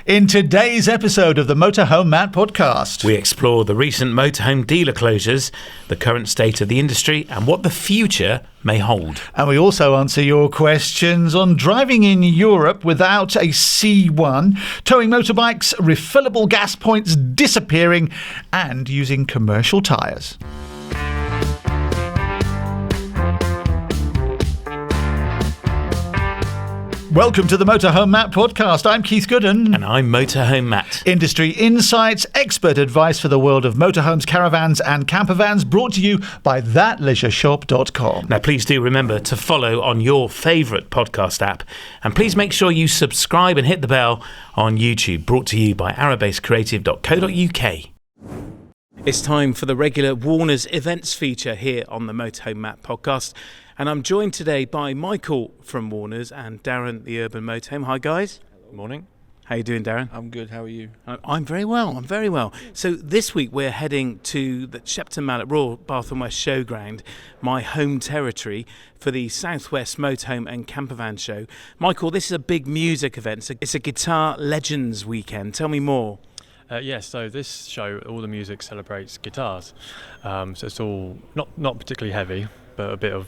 In today's episode of the Motorhome Matt Podcast, we explore the recent motorhome dealer closures, the current state of the industry, and what the future may hold. And we also answer your questions on driving in Europe without a C1, towing motorbikes, refillable gas points disappearing, and using commercial tyres. Welcome to the Motorhome Matt Podcast. I'm Keith Gooden. And I'm Motorhome Matt. Industry insights, expert advice for the world of motorhomes, caravans and campervans, brought to you by thatleisureshop.com. Now, please do remember to follow on your favourite podcast app. And please make sure you subscribe and hit the bell on YouTube, brought to you by arabasecreative.co.uk. It's time for the regular Warner's events feature here on the Motorhome Matt Podcast. And I'm joined today by Michael from Warner's and Darren, the Urban Motorhome. Hi, guys. Good morning. How you doing, Darren? I'm good. How are you? I'm very well. So this week we're heading to the Shepton Mallet Royal Bath and West Showground, my home territory, for the Southwest Motorhome and Campervan Show. Michael, this is a big music event. It's a Guitar Legends weekend. Tell me more. Yes, so this show, all the music celebrates guitars. So it's all not particularly heavy, but a bit of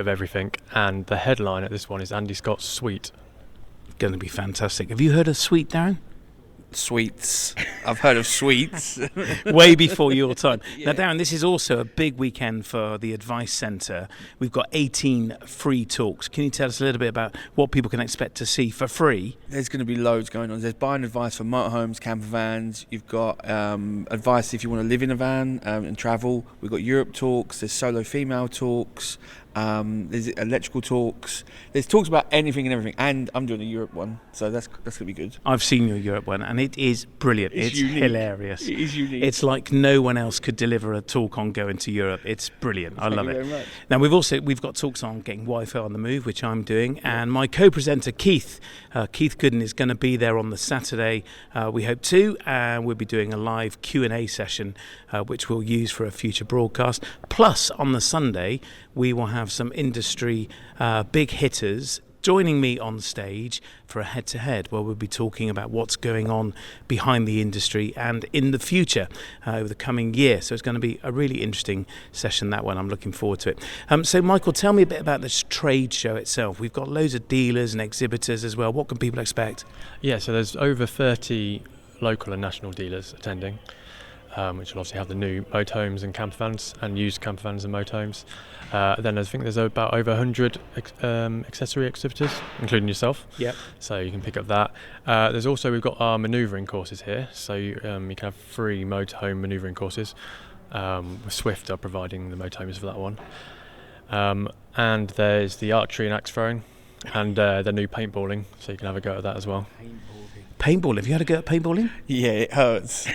everything. And the headline at this one is Andy Scott's Suite. Going to be fantastic. Have you heard of Suite, Darren? Sweets. I've heard of sweets. Way before your time. Yeah. Now, Darren, this is also a big weekend for the Advice Centre. We've got 18 free talks. Can you tell us a little bit about what people can expect to see for free? There's going to be loads going on. There's buying advice for motorhomes, campervans. You've got advice if you want to live in a van and travel. We've got Europe talks. There's solo female talks. There's electrical talks. There's talks about anything and everything. And I'm doing a Europe one, so that's going to be good. I've seen your Europe one, and it is brilliant. It's hilarious. It is unique. It's like no one else could deliver a talk on going to Europe. It's brilliant. I love it. Thank you very much. Now we've got talks on getting Wi-Fi on the move, which I'm doing, and my co-presenter Keith Gooden is going to be there on the Saturday. We hope to, and we'll be doing a live Q&A session, which we'll use for a future broadcast. Plus, on the Sunday, we will have some industry big hitters joining me on stage for a head-to-head where we'll be talking about what's going on behind the industry and in the future over the coming year. So it's going to be a really interesting session, that one. I'm looking forward to it. So, Michael, tell me a bit about this trade show itself. We've got loads of dealers and exhibitors as well. What can people expect? Yeah, so there's over 30 local and national dealers attending, which will obviously have the new motorhomes and campervans and used campervans and motorhomes. Then I think there's about over 100 accessory exhibitors, including yourself. Yep. So you can pick up that. We've got our manoeuvring courses here. So you can have free motorhome manoeuvring courses. Swift are providing the motorhomes for that one. And there's the archery and axe throwing and the new paintballing. So you can have a go at that as well. Paintball. Have you had a go at paintballing? Yeah, it hurts.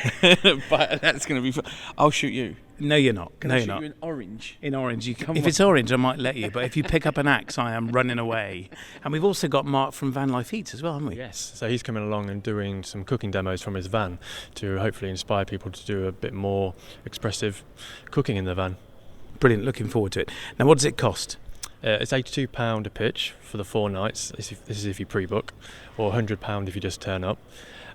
But that's going to be fun. I'll shoot you. No, you're not. Can I shoot you in orange? In orange. If it's orange, I might let you. But if you pick up an axe, I am running away. And we've also got Mark from Van Life Eats as well, haven't we? Yes. So he's coming along and doing some cooking demos from his van to hopefully inspire people to do a bit more expressive cooking in their van. Brilliant. Looking forward to it. Now, what does it cost? It's £82 a pitch for the 4 nights. This is if you pre-book, or £100 if you just turn up.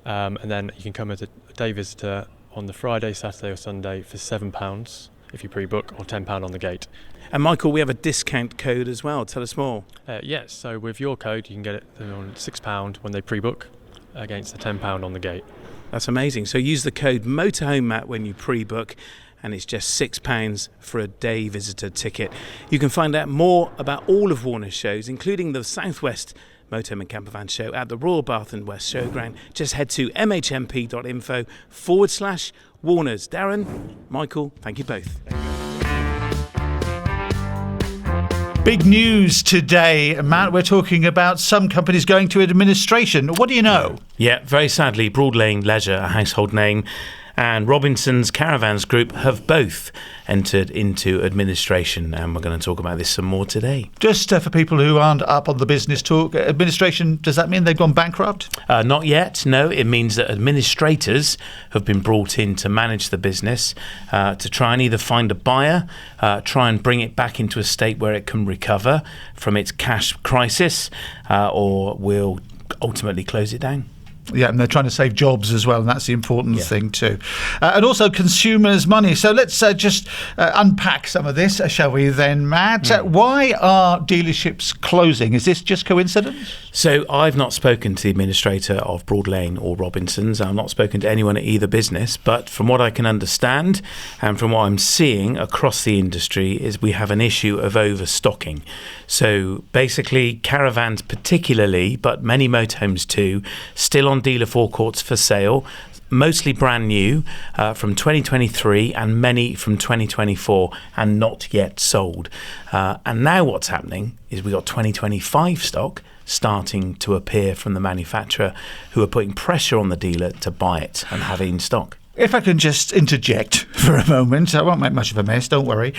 And then you can come as a day visitor on the Friday, Saturday or Sunday for £7 if you pre-book, or £10 on the gate. And Michael, we have a discount code as well. Tell us more. Yes, so with your code you can get it on £6 when they pre-book against the £10 on the gate. That's amazing. So use the code Motorhome Matt when you pre-book, and it's just £6 for a day visitor ticket. You can find out more about all of Warner's shows, including the Southwest Motorhome and Campervan Show at the Royal Bath and West Showground. Just head to mhmp.info/Warners. Darren, Michael, thank you both. Big news today, Matt. We're talking about some companies going to administration. What do you know? Yeah, very sadly, Broadlane Leisure, a household name, and Robinson's Caravans Group have both entered into administration, and we're going to talk about this some more today. Just for people who aren't up on the business talk, administration, does that mean they've gone bankrupt? Not yet, no. It means that administrators have been brought in to manage the business, to try and either find a buyer, try and bring it back into a state where it can recover from its cash crisis, or will ultimately close it down. Yeah, and they're trying to save jobs as well, and that's the important thing too. And also consumers' money. So let's just unpack some of this, shall we then, Matt? Why are dealerships closing? Is this just coincidence? So I've not spoken to the administrator of Broadlane or Robinsons. I've not spoken to anyone at either business, but from what I can understand and from what I'm seeing across the industry is we have an issue of overstocking. So basically Caravans particularly, but many motorhomes too, still on dealer forecourts for sale, mostly brand new from 2023 and many from 2024 and not yet sold. And now what's happening is we've got 2025 stock starting to appear from the manufacturer, who are putting pressure on the dealer to buy it and have it in stock. If I can just interject for a moment, I won't make much of a mess, don't worry.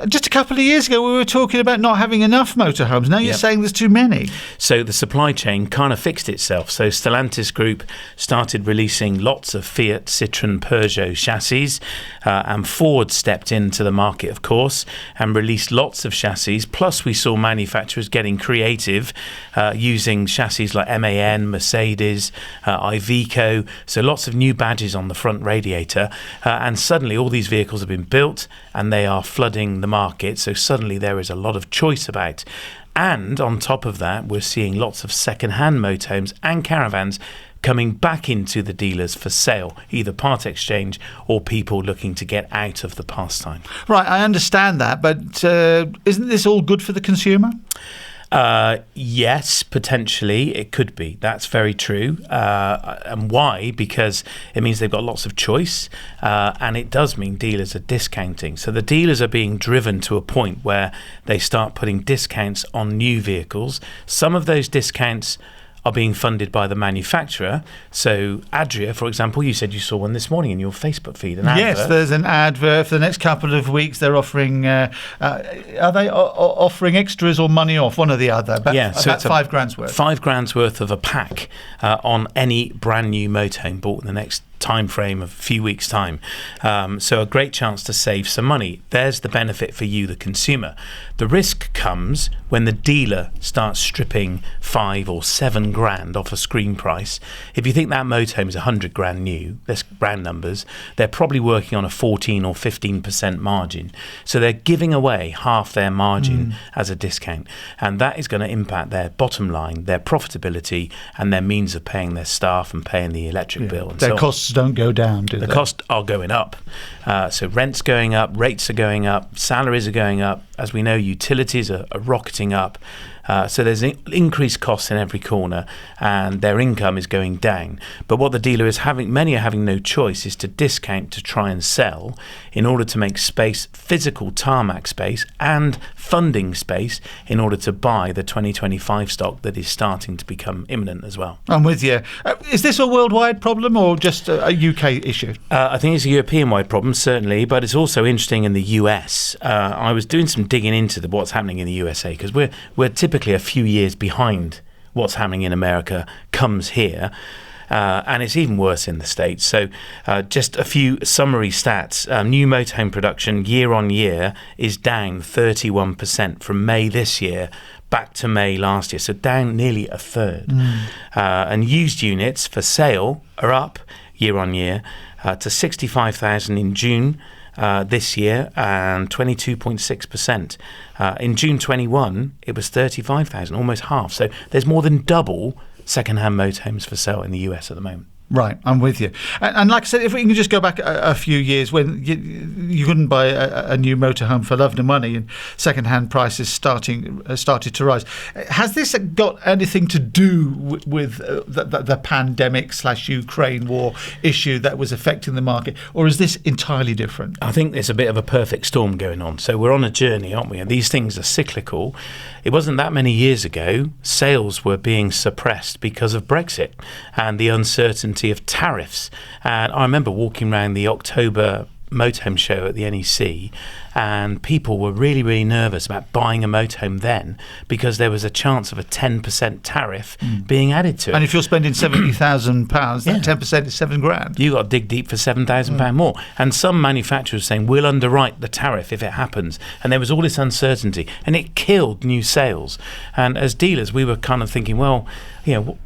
Just a couple of years ago, we were talking about not having enough motorhomes. Now you're saying there's too many. So the supply chain kind of fixed itself. So Stellantis Group started releasing lots of Fiat, Citroën, Peugeot chassis, and Ford stepped into the market, of course, and released lots of chassis. Plus, we saw manufacturers getting creative, using chassis like MAN, Mercedes, Iveco. So lots of new badges on the front radiator. And suddenly all these vehicles have been built and they are flooding the market. So suddenly there is a lot of choice about. And on top of that, we're seeing lots of second-hand motorhomes and caravans coming back into the dealers for sale, either part exchange or people looking to get out of the pastime. Right, I understand that, but isn't this all good for the consumer? Yes, potentially it could be. That's very true. And why? Because it means they've got lots of choice, and it does mean dealers are discounting. So the dealers are being driven to a point where they start putting discounts on new vehicles. Some of those discounts are being funded by the manufacturer. So Adria, for example, you said you saw one this morning in your Facebook feed. Yes, there's an advert for the next couple of weeks. They're offering, are they offering extras or money off? One or the other. So about it's £5,000 worth. £5,000 worth of a pack on any brand new motorhome bought in the next time frame of a few weeks' time. So a great chance to save some money. There's the benefit for you, the consumer. The risk comes when the dealer starts stripping $5,000 or $7,000 off a screen price. If you think that motorhome is $100,000 new, that's round numbers, they're probably working on a 14 or 15% margin. So they're giving away half their margin as a discount. And that is going to impact their bottom line, their profitability, and their means of paying their staff and paying the electric bill. And their costs don't go down, do they? The costs are going up. So rent's going up, rates are going up, salaries are going up. As we know, utilities are rocketing up. So there's increased costs in every corner, and their income is going down. But what the dealer is having, many are having no choice, is to discount to try and sell in order to make space, physical tarmac space and funding space in order to buy the 2025 stock that is starting to become imminent as well. I'm with you. Is this a worldwide problem or just a UK issue? I think it's a European-wide problem, certainly, but it's also interesting in the US. I was doing some digging into what's happening in the USA, because we're typically a few years behind what's happening in America comes here. And it's even worse in the States. So just a few summary stats. New motorhome production year on year is down 31% from May this year back to May last year. So down nearly a third. And used units for sale are up year on year to 65,000 in June this year, and 22.6%. In June 21, it was 35,000, almost half. So there's more than double second-hand motorhomes for sale in the US at the moment. Right, I'm with you. And like I said, if we can just go back a few years when you couldn't buy a new motorhome for love nor money, and second-hand prices started to rise. Has this got anything to do with the pandemic/Ukraine war issue that was affecting the market, or is this entirely different? I think there's a bit of a perfect storm going on. So we're on a journey, aren't we? And these things are cyclical. It wasn't that many years ago sales were being suppressed because of Brexit and the uncertainty of tariffs. And I remember walking around the October motorhome show at the NEC, and people were really, really nervous about buying a motorhome then because there was a chance of a 10% tariff being added to it. And if you're spending £70,000, that 10% is £7,000. You got to dig deep for £7,000 more. And some manufacturers saying we'll underwrite the tariff if it happens. And there was all this uncertainty, and it killed new sales. And as dealers, we were kind of thinking, well,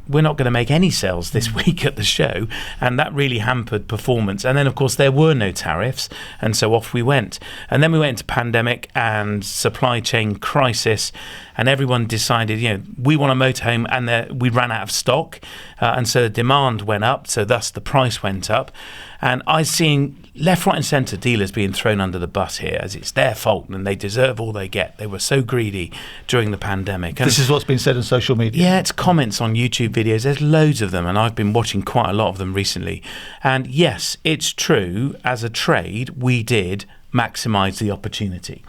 we're not going to make any sales this week at the show, and that really hampered performance. And then, of course, there were no tariffs, and so off we went. And then we went into pandemic and supply chain crisis, and everyone decided, we want a motorhome, and we ran out of stock, and so the demand went up, so thus the price went up. And I'm seeing left, right and centre dealers being thrown under the bus here as it's their fault and they deserve all they get. They were so greedy during the pandemic. And this is what's been said on social media. Yeah, it's comments on YouTube videos. There's loads of them, and I've been watching quite a lot of them recently. And yes, it's true, as a trade, we did maximise the opportunity.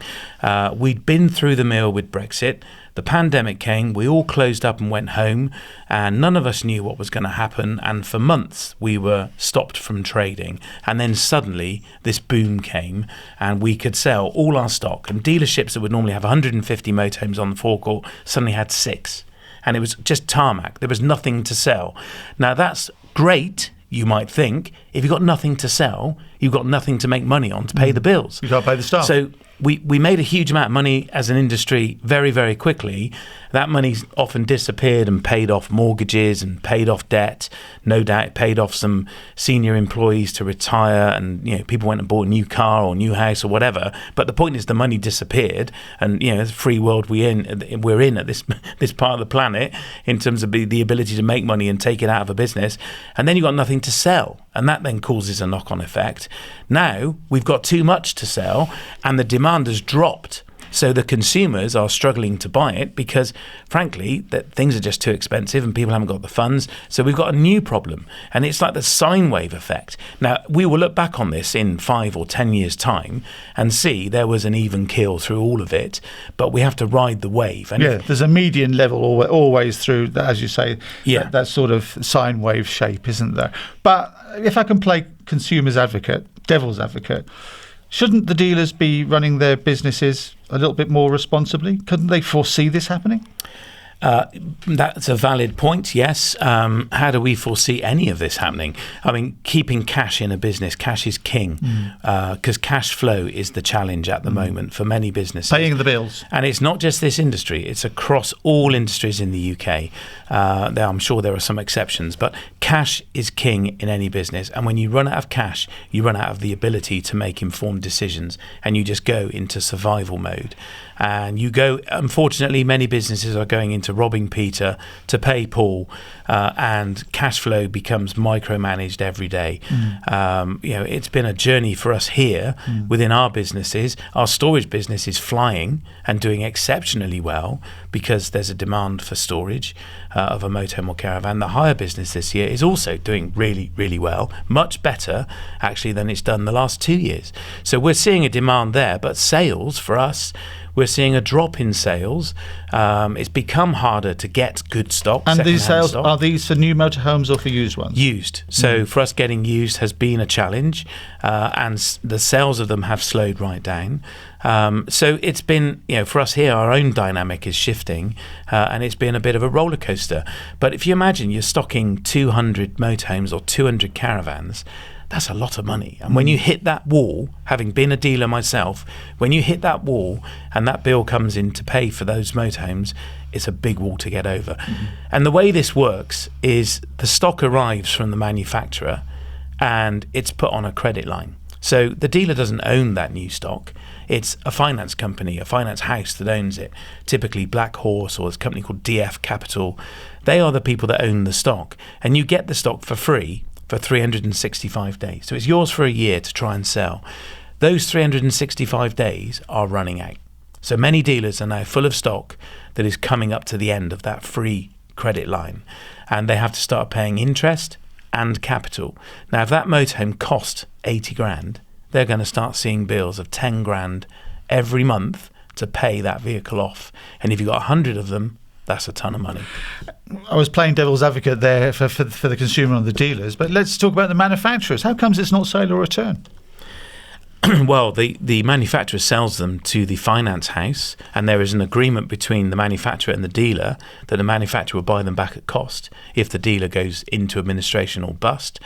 We'd been through the mill with Brexit. The pandemic came, we all closed up and went home, and none of us knew what was going to happen, and for months we were stopped from trading. And then suddenly this boom came, and we could sell all our stock, and dealerships that would normally have 150 motorhomes on the forecourt suddenly had 6, and it was just tarmac. There was nothing to sell. Now that's great, you might think. If you've got nothing to sell, you've got nothing to make money on to pay the bills. You can't pay the staff. So we made a huge amount of money as an industry very, very quickly. That money's often disappeared and paid off mortgages and paid off debt. No doubt it paid off some senior employees to retire, and people went and bought a new car or new house or whatever. But the point is the money disappeared, and it's a free world we're in at this part of the planet in terms of the ability to make money and take it out of a business. And then you've got nothing to sell, and that then causes a knock-on effect. Now we've got too much to sell, and the demand has dropped. So the consumers are struggling to buy it because, frankly, that things are just too expensive and people haven't got the funds. So we've got a new problem, and it's like the sine wave effect. Now, we will look back on this in 5 or 10 years' time and see there was an even keel through all of it, but we have to ride the wave. And there's a median level always through, as you say, that sort of sine wave shape, isn't there? But if I can play consumer's advocate, devil's advocate, shouldn't the dealers be running their businesses a little bit more responsibly? Couldn't they foresee this happening? That's a valid point, yes. How do we foresee any of this happening? I mean, keeping cash in a business, cash is king, because cash flow is the challenge at the moment for many businesses. Paying the bills. And it's not just this industry, it's across all industries in the UK. I'm sure there are some exceptions, but cash is king in any business. And when you run out of cash, you run out of the ability to make informed decisions, and you just go into survival mode. And unfortunately, many businesses are going into robbing Peter to pay Paul, and cash flow becomes micromanaged every day. It's been a journey for us here within our businesses. Our storage business is flying and doing exceptionally well because there's a demand for storage of a motorhome or caravan. The hire business this year is also doing really, really well, much better actually than it's done the last 2 years. So we're seeing a demand there, but sales for us, we're seeing a drop in sales. It's become harder to get good stock. And these sales, stock. are these for new motorhomes or for used ones? Used. So for us, getting used has been a challenge, and the sales of them have slowed right down. So it's been, for us here, our own dynamic is shifting, and it's been a bit of a roller coaster. But if you imagine you're stocking 200 motorhomes or 200 caravans, that's a lot of money. And when you hit that wall, having been a dealer myself, when you hit that wall and that bill comes in to pay for those motorhomes, it's a big wall to get over. And the way this works is the stock arrives from the manufacturer and it's put on a credit line. So the dealer doesn't own that new stock. It's a finance company, a finance house that owns it, typically Black Horse or this company called DF Capital. They are the people that own the stock, and you get the stock for free for 365 days. So it's yours for a year to try and sell. Those 365 days are running out. So many dealers are now full of stock that is coming up to the end of that free credit line, and they have to start paying interest and capital. Now, if that motorhome cost 80 grand, they're going to start seeing bills of 10 grand every month to pay that vehicle off. And if you've got 100 of them, that's a ton of money. I was playing devil's advocate there for the consumer and the dealers, but let's talk about the manufacturers. How comes it's not sale or return? Well, the manufacturer sells them to the finance house, and there is an agreement between the manufacturer and the dealer that the manufacturer will buy them back at cost if the dealer goes into administration or bust.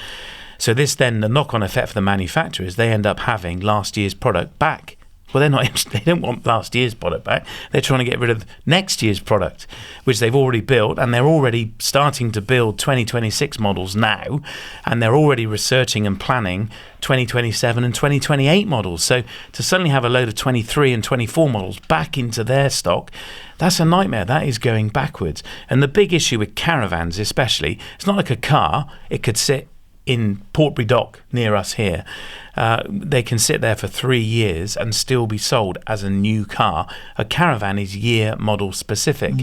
So this then, the knock-on effect for the manufacturers, they end up having last year's product back. Well, they don't want last year's product back. They're trying to get rid of next year's product, which they've already built, and they're already starting to build 2026 models now, and they're already researching and planning 2027 and 2028 models. So to suddenly have a load of 23 and 24 models back into their stock, that's a nightmare. That is going backwards. And the big issue with caravans especially, it's not like a car. It could sit in Portbury Dock near us here. They can sit there for 3 years and still be sold as a new car. A caravan is year model specific.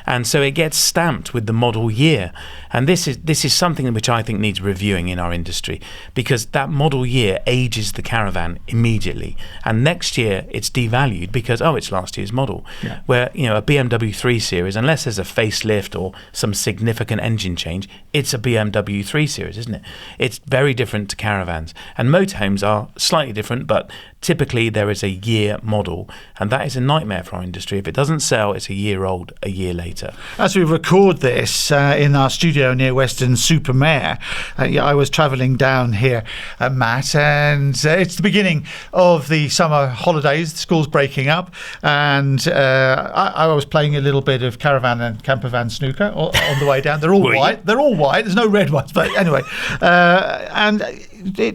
And so it gets stamped with the model year. And this is something which I think needs reviewing in our industry, because that model year ages the caravan immediately. And next year it's devalued because, it's last year's model. Yeah. Where, a BMW 3 Series, unless there's a facelift or some significant engine change, it's a BMW 3 Series, isn't it? It's very different to caravans. And motorhomes are slightly different, but typically there is a year model. And that is a nightmare for our industry. If it doesn't sell, it's a year old a year later. As we record this in our studio near Weston-super-Mare, I was travelling down here, Matt, and it's the beginning of the summer holidays. The school's breaking up, and I was playing a little bit of caravan and campervan snooker on the way down. They're all white. They're all white. There's no red ones, but anyway. And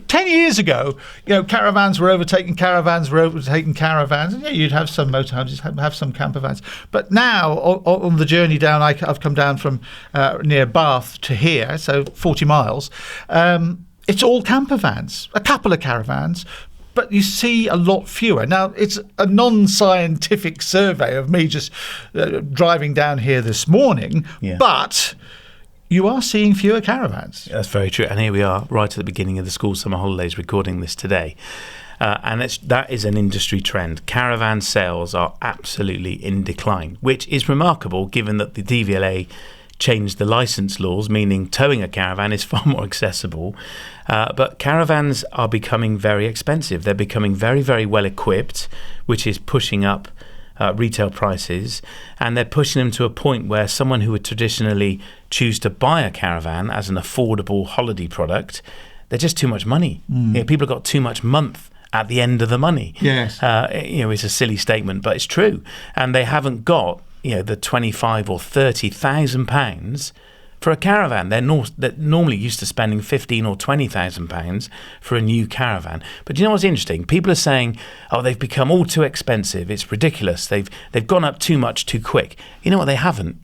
10 years ago, caravans were overtaking caravans, and you'd have some motorhomes, you'd have some campervans. But now, on the journey down, I've come down from near Bath to here, so 40 miles. It's all campervans, a couple of caravans, but you see a lot fewer. Now, it's a non-scientific survey of me just driving down here this morning, but you are seeing fewer caravans. That's very true. And here we are, right at the beginning of the school summer holidays, recording this today. And that is an industry trend. Caravan sales are absolutely in decline, which is remarkable given that the DVLA changed the licence laws, meaning towing a caravan is far more accessible. But caravans are becoming very expensive. They're becoming very, very well equipped, which is pushing up retail prices, and they're pushing them to a point where someone who would traditionally choose to buy a caravan as an affordable holiday product, they're just too much money. People have got too much month at the end of the money. Yes. It's a silly statement, but it's true. And they haven't got, the 25 or 30,000 pounds for a caravan. They're normally used to spending 15 or 20,000 pounds for a new caravan. But you know what's interesting? People are saying, they've become all too expensive. It's ridiculous. They've gone up too much too quick. You know what? They haven't.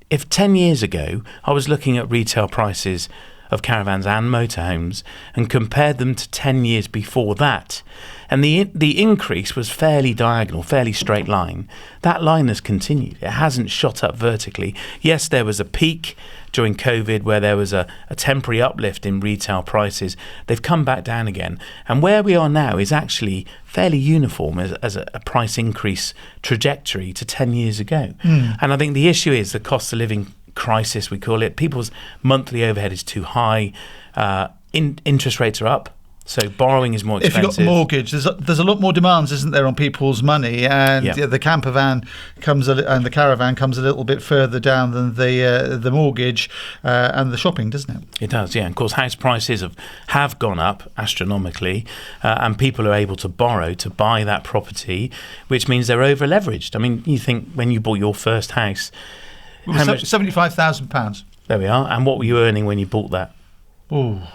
If 10 years ago I was looking at retail prices of caravans and motorhomes and compared them to 10 years before that, and the increase was fairly diagonal, fairly straight line. That line has continued. It hasn't shot up vertically. Yes, there was a peak during COVID where there was a temporary uplift in retail prices. They've come back down again. And where we are now is actually fairly uniform as a price increase trajectory to 10 years ago. And I think the issue is the cost of living crisis, we call it. People's monthly overhead is too high. Interest rates are up. So borrowing is more expensive. If you've got a mortgage, there's a lot more demands, isn't there, on people's money? And the campervan and the caravan comes a little bit further down than the mortgage and the shopping, doesn't it? It does, yeah. And of course, house prices have gone up astronomically, and people are able to borrow to buy that property, which means they're over-leveraged. I mean, you think when you bought your first house, how much? £75,000. There we are. And what were you earning when you bought that? Oh,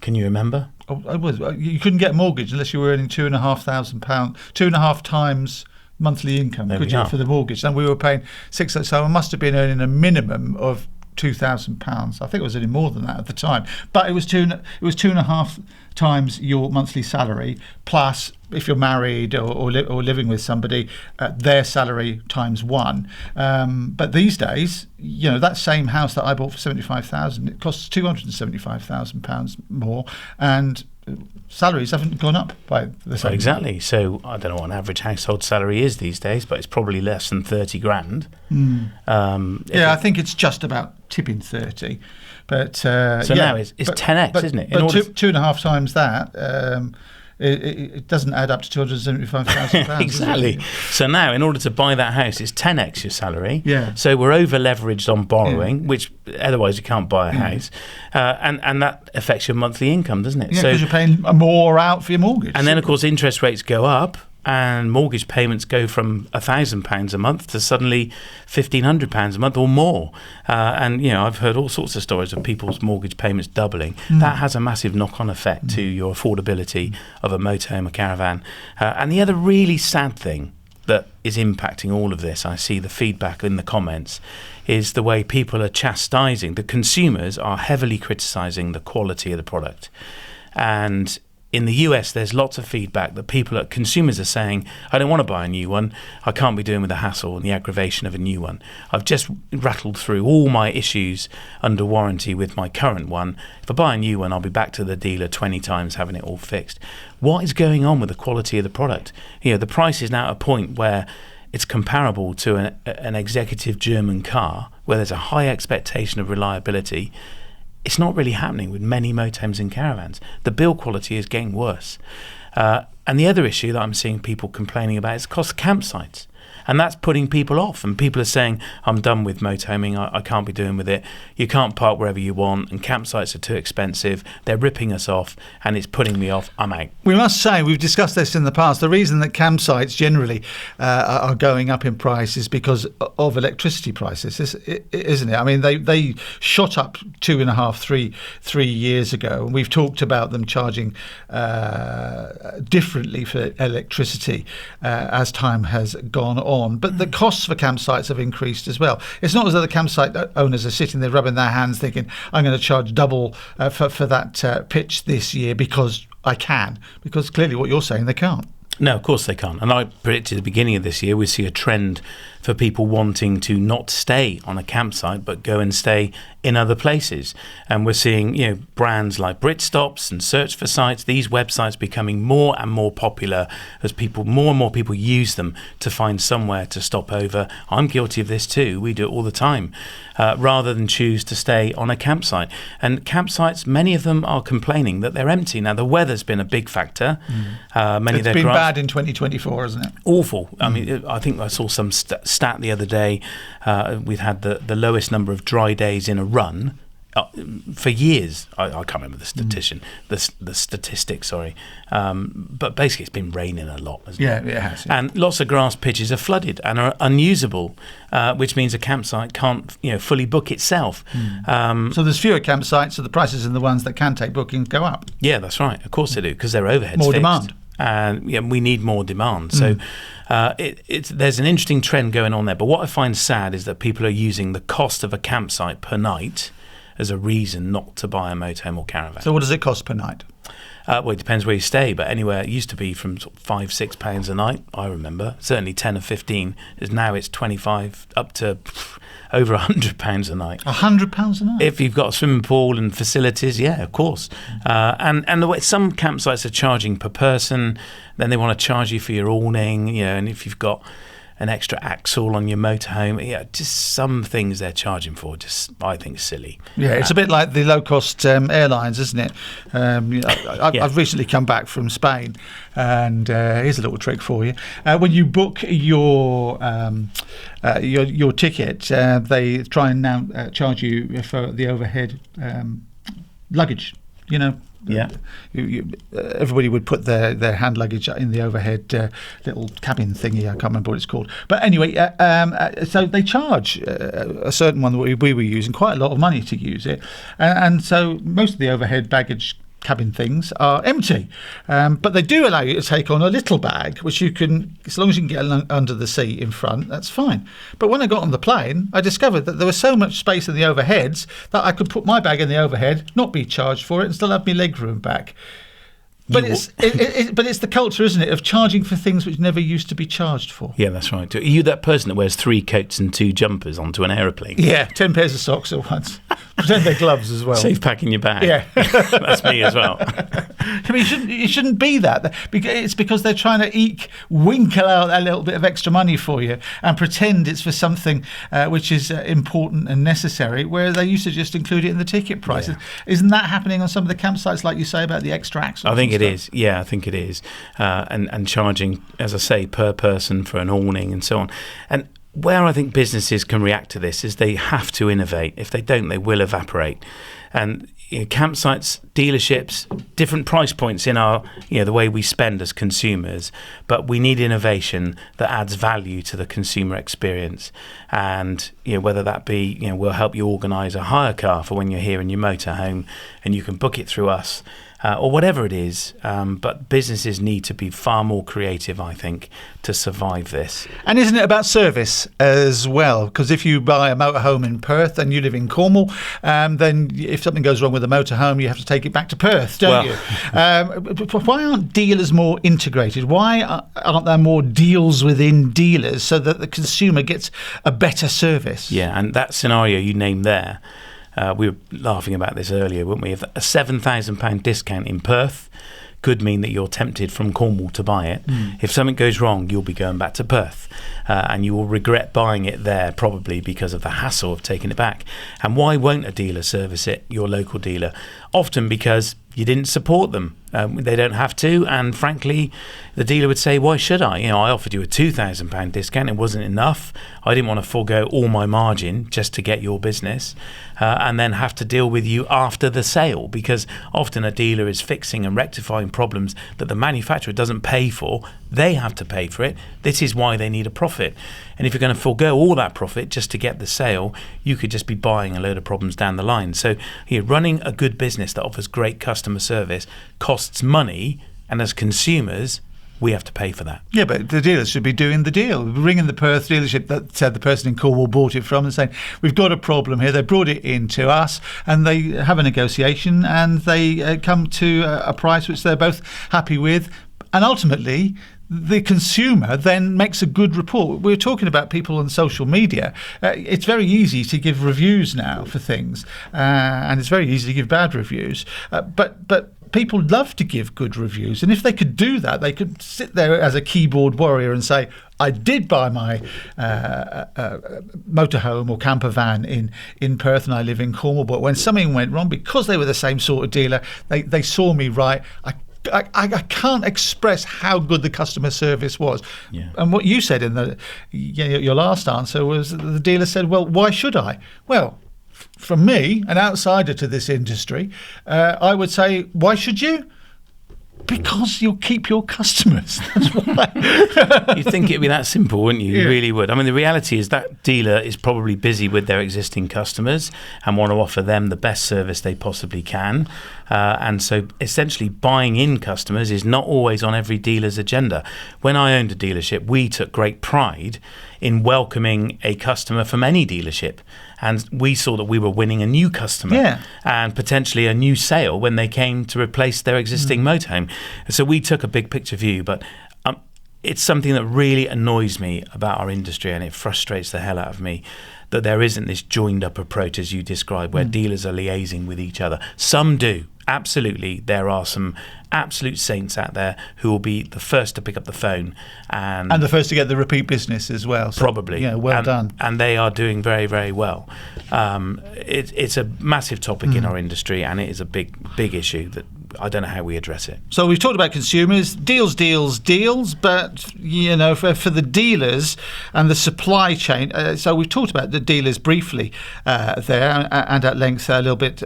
can you remember? You couldn't get a mortgage unless you were earning £2,500, 2.5 times monthly income, could you, for the mortgage? And we were paying £6,000, so I must have been earning a minimum of £2,000. I think it was any more than that at the time, but it was 2.5 times your monthly salary, plus if you're married or living with somebody, their salary times 1. But these days, that same house that I bought for £75,000, it costs £275,000 more, and salaries haven't gone up by the same. Exactly. So I don't know what an average household salary is these days, but it's probably less than 30 grand. I think it's just about tipping 30. But now it's 10x, isn't it? But 2.5 times that it doesn't add up to £275,000. Exactly. So now, in order to buy that house, it's 10x your salary. Yeah. So we're over-leveraged on borrowing, which otherwise you can't buy a house. And that affects your monthly income, doesn't it? Yeah, because you're paying more out for your mortgage. And then, of course, interest rates go up, and mortgage payments go from £1,000 a month to suddenly £1,500 a month or more. And, I've heard all sorts of stories of people's mortgage payments doubling. That has a massive knock-on effect to your affordability of a motorhome, a caravan. And the other really sad thing that is impacting all of this, I see the feedback in the comments, is the way people are chastising. The consumers are heavily criticising the quality of the product. And in the US, there's lots of feedback that consumers are saying, I don't want to buy a new one. I can't be doing with the hassle and the aggravation of a new one. I've just rattled through all my issues under warranty with my current one. If I buy a new one, I'll be back to the dealer 20 times having it all fixed. What is going on with the quality of the product? The price is now at a point where it's comparable to an executive German car, where there's a high expectation of reliability. It's not really happening with many motorhomes and caravans. The build quality is getting worse. And the other issue that I'm seeing people complaining about is the cost of campsites. And that's putting people off. And people are saying, I'm done with motorhoming. I can't be doing with it. You can't park wherever you want. And campsites are too expensive. They're ripping us off. And it's putting me off. I'm out. We must say, we've discussed this in the past, the reason that campsites generally are going up in price is because of electricity prices, isn't it? I mean, they shot up 2.5, 3 years ago. And we've talked about them charging differently for electricity as time has gone on. But the costs for campsites have increased as well. It's not as though the campsite owners are sitting there rubbing their hands thinking, I'm going to charge double for that pitch this year because I can. Because clearly what you're saying, they can't. No, of course they can't. And I predicted at the beginning of this year we see a trend for people wanting to not stay on a campsite but go and stay in other places. And we're seeing, brands like Britstops and Search for Sites, these websites becoming more and more popular as more and more people use them to find somewhere to stop over. I'm guilty of this too. We do it all the time, rather than choose to stay on a campsite. And campsites, many of them are complaining that they're empty. Now, the weather's been a big factor. It's been bad in 2024, hasn't it? Awful. I mean, I think I saw some stat the other day. We've had the lowest number of dry days in a run for years. I can't remember the statistic, sorry. But basically it's been raining a lot, hasn't it? Yeah, it has. Yeah. And lots of grass pitches are flooded and are unusable, which means a campsite can't fully book itself. So there's fewer campsites, so the prices in the ones that can take bookings go up. Yeah, that's right. Of course they do, because their overhead's more fixed. Demand. And we need more demand. So there's an interesting trend going on there. But what I find sad is that people are using the cost of a campsite per night as a reason not to buy a motorhome or caravan. So what does it cost per night? Well, it depends where you stay, but anywhere, it used to be from sort of £5-6 a night, I remember. Certainly 10 or 15. Now it's 25 up to over £100 a night. £100 a night? If you've got a swimming pool and facilities, yeah, of course. And the way some campsites are charging per person, then they want to charge you for your awning, and if you've got an extra axle on your motorhome, just some things they're charging for, just I think silly. Yeah, it's a bit like the low-cost airlines, isn't it? I've recently come back from Spain, and here's a little trick for you. When you book your ticket, they try and now charge you for the overhead luggage. Yeah. Everybody would put their hand luggage in the overhead little cabin thingy. I can't remember what it's called. But anyway, so they charge a certain one that we were using quite a lot of money to use it. And so most of the overhead baggage cabin things are empty. But they do allow you to take on a little bag, which you can, as long as you can get under the seat in front, that's fine. But when I got on the plane, I discovered that there was so much space in the overheads that I could put my bag in the overhead, not be charged for it, and still have my leg room back. But it's the culture, isn't it, of charging for things which never used to be charged for. Yeah, that's right. Are you that person that wears 3 coats and 2 jumpers onto an aeroplane? Yeah, 10 pairs of socks at once. Pretend they're gloves as well. Safe packing your bag. Yeah. That's me as well. I mean, it shouldn't be that. It's because they're trying to winkle out a little bit of extra money for you and pretend it's for something which is important and necessary, where they used to just include it in the ticket price. Yeah. Isn't that happening on some of the campsites, like you say, about the extra axles? I think it is. Yeah, I think it is. And charging, as I say, per person for an awning and so on. And where I think businesses can react to this is they have to innovate. If they don't, they will evaporate. And campsites, dealerships, different price points in our, the way we spend as consumers, but we need innovation that adds value to the consumer experience. And whether that be, we'll help you organise a hire car for when you're here in your motorhome, and you can book it through us. Or whatever it is, but businesses need to be far more creative, I think, to survive this. And isn't it about service as well? Because if you buy a motorhome in Perth and you live in Cornwall, then if something goes wrong with a motorhome, you have to take it back to Perth, don't you? Why aren't dealers more integrated? Why aren't there more deals within dealers so that the consumer gets a better service? Yeah, and that scenario you named there, we were laughing about this earlier, weren't we? If a £7,000 discount in Perth could mean that you're tempted from Cornwall to buy it. If something goes wrong, you'll be going back to Perth, and you will regret buying it there, probably because of the hassle of taking it back. And why won't a dealer service it, your local dealer? Often because you didn't support them. They don't have to, and frankly, the dealer would say, why should I? I offered you a £2,000 discount, it wasn't enough. I didn't want to forego all my margin just to get your business, and then have to deal with you after the sale, because often a dealer is fixing and rectifying problems that the manufacturer doesn't pay for. They have to pay for it. This is why they need a profit. And if you're going to forego all that profit just to get the sale, you could just be buying a load of problems down the line. So running a good business that offers great customer service costs money, and as consumers, we have to pay for that. Yeah, but the dealers should be doing the deal. Ringing the Perth dealership that said the person in Cornwall bought it from and saying, we've got a problem here. They brought it in to us, and they have a negotiation, and they come to a price which they're both happy with. And ultimately, the consumer then makes a good report. We're talking about people on social media. It's very easy to give reviews now for things, and it's very easy to give bad reviews. But people love to give good reviews, and if they could do that, they could sit there as a keyboard warrior and say, I did buy my motorhome or camper van in Perth, and I live in Cornwall, but when something went wrong, because they were the same sort of dealer, they saw me right. I can't express how good the customer service was. Yeah. And what you said in your last answer was the dealer said, well, why should I? Well, from me, an outsider to this industry, I would say, why should you? Because you'll keep your customers. That's why. You'd think it'd be that simple, wouldn't you? Yeah. You really would. I mean, the reality is that dealer is probably busy with their existing customers and want to offer them the best service they possibly can. And so essentially buying in customers is not always on every dealer's agenda. When I owned a dealership, we took great pride in welcoming a customer from any dealership. And we saw that we were winning a new customer and potentially a new sale when they came to replace their existing motorhome. So we took a big picture view, but it's something that really annoys me about our industry, and it frustrates the hell out of me, that there isn't this joined up approach as you described, where dealers are liaising with each other. Some do. Absolutely, there are some absolute saints out there who will be the first to pick up the phone and the first to get the repeat business as well. So, probably, well done. And they are doing very, very well. It's a massive topic in our industry, and it is a big issue that I don't know how we address it. So we've talked about consumers, deals, but for the dealers and the supply chain. So we've talked about the dealers briefly there and at length a little bit.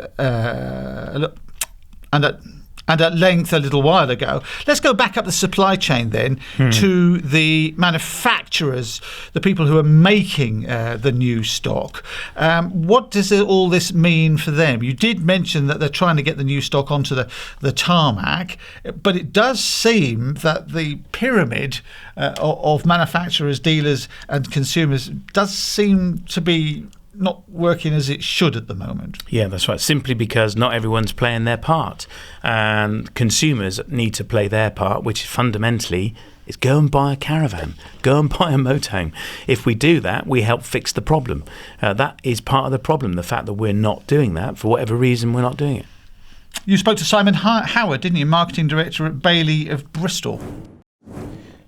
And at length a little while ago. Let's go back up the supply chain then to the manufacturers, the people who are making the new stock. What does all this mean for them? You did mention that they're trying to get the new stock onto the tarmac, but it does seem that the pyramid of manufacturers, dealers and consumers does seem to be not working as it should at the moment. Yeah, that's right. Simply because not everyone's playing their part, and consumers need to play their part, which fundamentally is go and buy a caravan, go and buy a motorhome. If we do that, we help fix the problem. That is part of the problem, the fact that we're not doing that. For whatever reason, we're not doing it. You spoke to Simon Howard, didn't you, Marketing Director at Bailey of Bristol?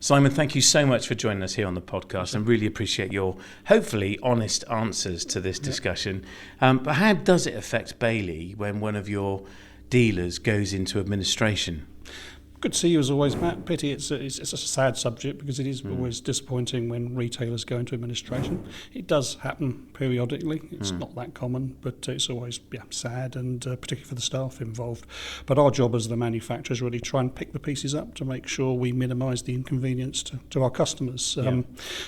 Simon, thank you so much for joining us here on the podcast and really appreciate your hopefully honest answers to this discussion. But how does it affect Bailey when one of your dealers goes into administration? Good to see you as always, Matt. Pity it's a sad subject because it is always disappointing when retailers go into administration. It does happen periodically. It's not that common, but it's always sad, and particularly for the staff involved. But our job as the manufacturer is really try and pick the pieces up to make sure we minimise the inconvenience to our customers.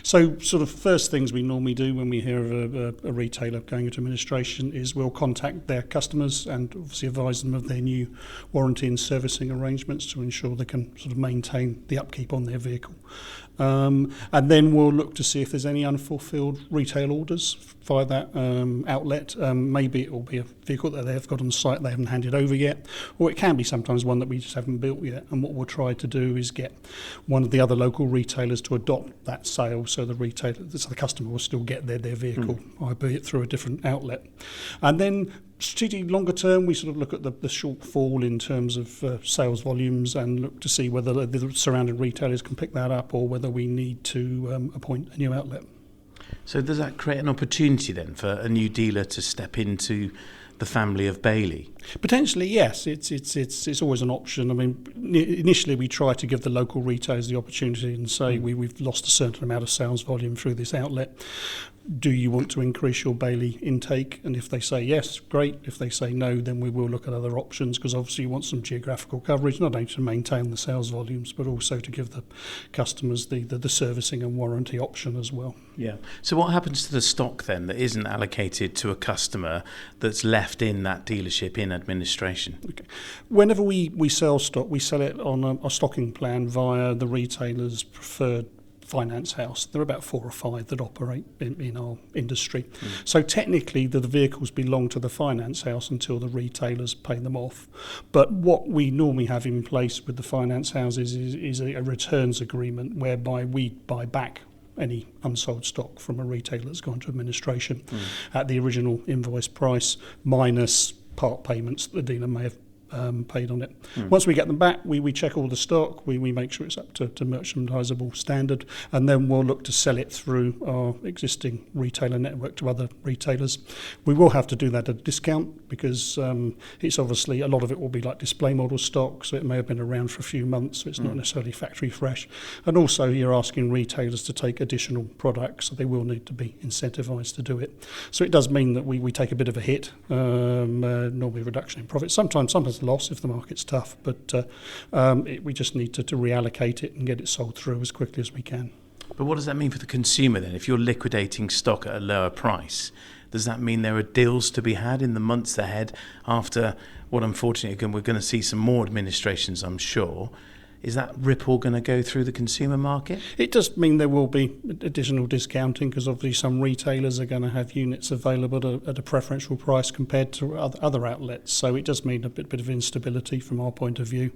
So sort of first things we normally do when we hear of a retailer going into administration is we'll contact their customers and obviously advise them of their new warranty and servicing arrangements to ensure they can sort of maintain the upkeep on their vehicle. And then we'll look to see if there's any unfulfilled retail orders via that outlet. Maybe it will be a vehicle that they've got on site they haven't handed over yet, or it can be sometimes one that we just haven't built yet. And what we'll try to do is get one of the other local retailers to adopt that sale, so the customer will still get their vehicle, albeit through a different outlet. And then strategically longer term, we sort of look at the shortfall in terms of sales volumes and look to see whether the surrounding retailers can pick that up or whether we need to appoint a new outlet. So does that create an opportunity then for a new dealer to step into the family of Bailey? Potentially, yes. It's always an option. I mean, initially we try to give the local retailers the opportunity and say we've lost a certain amount of sales volume through this outlet. Do you want to increase your Bailey intake? And if they say yes, great. If they say no, then we will look at other options, because obviously you want some geographical coverage, not only to maintain the sales volumes, but also to give the customers the servicing and warranty option as well. Yeah. So what happens to the stock then that isn't allocated to a customer that's left in that dealership in administration? Okay. Whenever we sell stock, we sell it on a stocking plan via the retailer's preferred finance house. There are about 4 or 5 that operate in our industry. So technically the vehicles belong to the finance house until the retailers pay them off. But what we normally have in place with the finance houses is a returns agreement whereby we buy back any unsold stock from a retailer that's gone to administration at the original invoice price minus part payments that the dealer may have paid on it. Once we get them back, we check all the stock, we make sure it's up to merchandisable standard, and then we'll look to sell it through our existing retailer network to other retailers. We will have to do that at a discount because it's obviously, a lot of it will be like display model stock, so it may have been around for a few months, so it's not necessarily factory fresh. And also you're asking retailers to take additional products, so they will need to be incentivised to do it. So it does mean that we take a bit of a hit, normally reduction in profit, sometimes loss if the market's tough, but we just need to reallocate it and get it sold through as quickly as we can. But what does that mean for the consumer then? If you're liquidating stock at a lower price, does that mean there are deals to be had in the months ahead after what unfortunately we're going to see some more administrations, I'm sure? Is that ripple going to go through the consumer market? It does mean there will be additional discounting because obviously some retailers are going to have units available at a preferential price compared to other outlets. So it does mean a bit of instability from our point of view.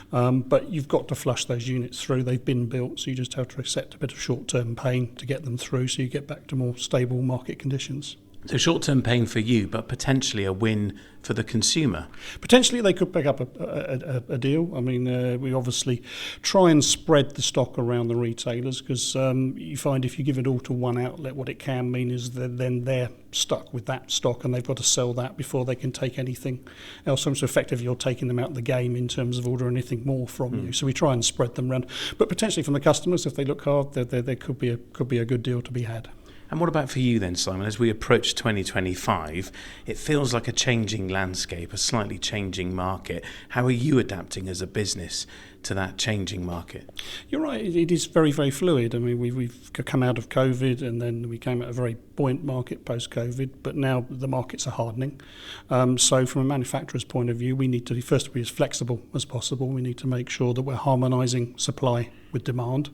But you've got to flush those units through. They've been built, so you just have to accept a bit of short-term pain to get them through so you get back to more stable market conditions. So short-term pain for you, but potentially a win for the consumer. Potentially they could pick up a deal. I mean, we obviously try and spread the stock around the retailers because you find if you give it all to one outlet, what it can mean is that then they're stuck with that stock and they've got to sell that before they can take anything else. So effectively you're taking them out of the game in terms of ordering anything more from you. So we try and spread them around. But potentially from the customers, if they look hard, there could be a good deal to be had. And what about for you then, Simon? As we approach 2025, it feels like a changing landscape, a slightly changing market. How are you adapting as a business to that changing market? You're right, it is very, very fluid. I mean, we've come out of COVID and then we came out of a very buoyant market post-COVID, but now the markets are hardening. So from a manufacturer's point of view, we need to first be as flexible as possible. We need to make sure that we're harmonising supply with demand.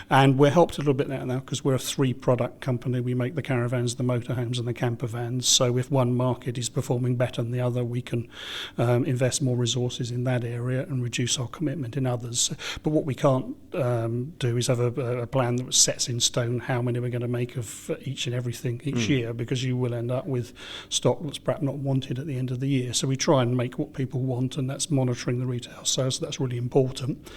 And we're helped a little bit now because we're a 3-product company. We make the Caravans, the Motorhomes and the Campervans. So if one market is performing better than the other, we can invest more resources in that area and reduce our commitment in others. But what we can't do is have a plan that sets in stone how many we're going to make of each and everything each year, because you will end up with stock that's perhaps not wanted at the end of the year. So we try and make what people want, and that's monitoring the retail sales. So that's really important.